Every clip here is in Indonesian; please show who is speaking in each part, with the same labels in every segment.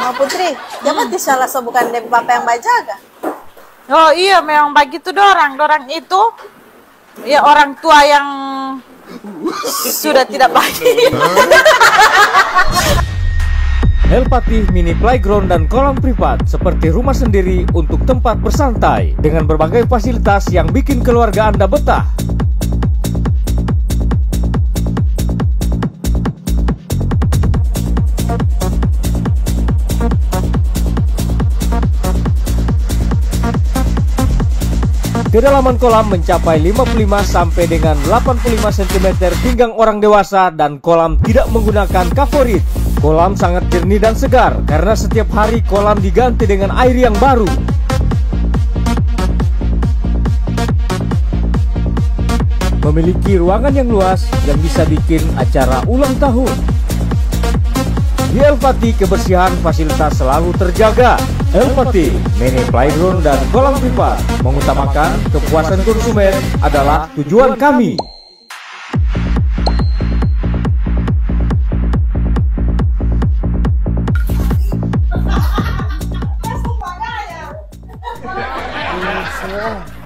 Speaker 1: Oh Putri, jangan salah bukan dari bapak yang bajaga.
Speaker 2: Oh iya, memang begitu dorang itu ya orang tua yang sudah tidak baik.
Speaker 3: El Patih Mini Playground dan kolam privat seperti rumah sendiri untuk tempat bersantai dengan berbagai fasilitas yang bikin keluarga Anda betah. Kedalaman kolam mencapai 55 sampai dengan 85 cm pinggang orang dewasa dan kolam tidak menggunakan favorit. Kolam sangat jernih dan segar karena setiap hari kolam diganti dengan air yang baru. Memiliki ruangan yang luas yang bisa bikin acara ulang tahun. Di El Patih kebersihan fasilitas selalu terjaga. El Patih Mini Playground dan kolam privat mengutamakan kepuasan konsumen adalah tujuan kami.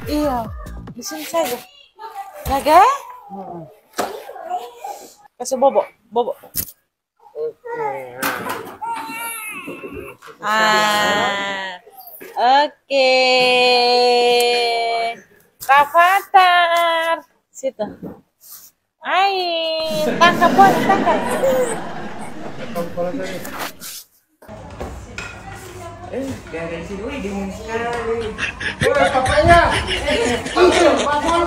Speaker 2: Iya, di sini saja. Naga? Kasih bobo. Oke. Rafathar. Situ. Ayo, tangkap.
Speaker 4: Dari sini, wih dingin sekali. Udah papanya. Terang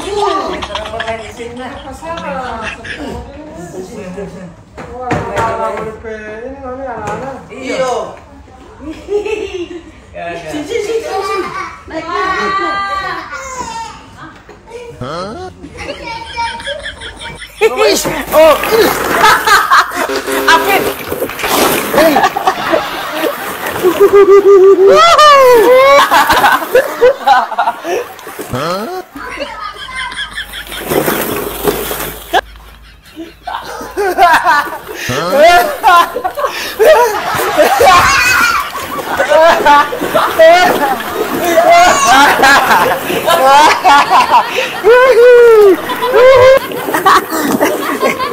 Speaker 4: di sini. Masalah. Wah, ini mami anak-anak. Iyo. Sini. Naik. Hah?
Speaker 2: Oh. Apin.
Speaker 4: Hah?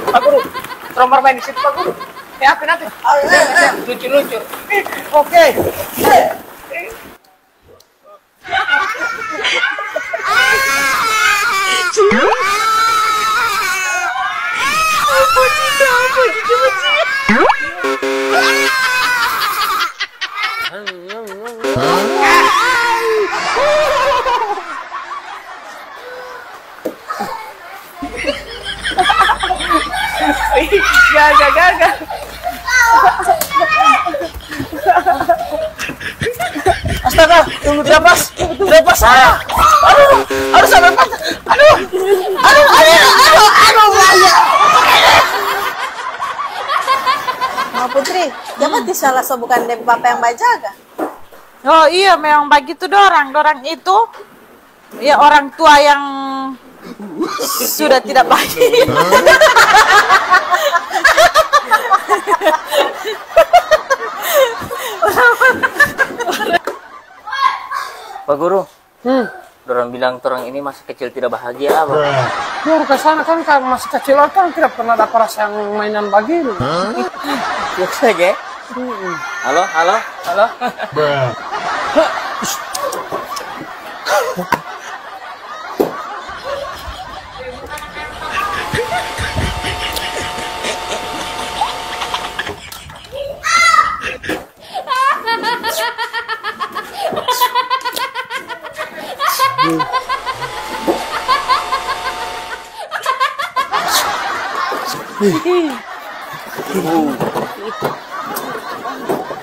Speaker 2: Pak Guru, trompet main di situ Pak Guru. Apin. Lucu. Oke. Gagal. Astaga, tunggu lepas. Aduh sampai patah. Aduh.
Speaker 1: Oh Putri, jangan salah bukan dari bapak yang bajaga.
Speaker 2: Oh iya, memang begitu dorang itu ya orang tua yang sudah tidak baik.
Speaker 5: Pak Guru, dorang bilang orang ini masih kecil tidak bahagia apa?
Speaker 4: Biar ke sana kan masih kecil kan tidak pernah dapat rasa yang mainan begini.
Speaker 5: Ya saja. Halo.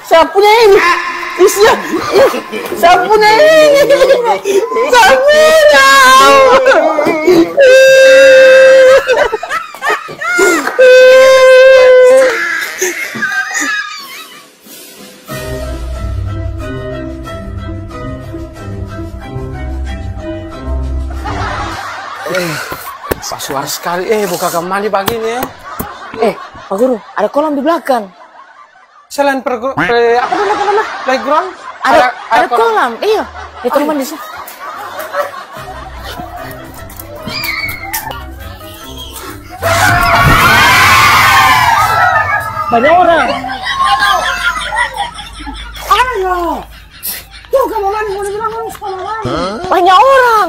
Speaker 4: Sapunya ini. Isinya. Sapunya ini. Sapunya. Suara sekali, buka kamar mandi begini ya.
Speaker 5: Pak Guru, ada kolam di belakang.
Speaker 4: selain apa dulu namanya? Playground?
Speaker 2: Ada kolam. Iya. Itu rumah di sini.
Speaker 4: Banyak orang. Ayo. Tuh kamu mau bilang sekolah.
Speaker 2: Banyak orang.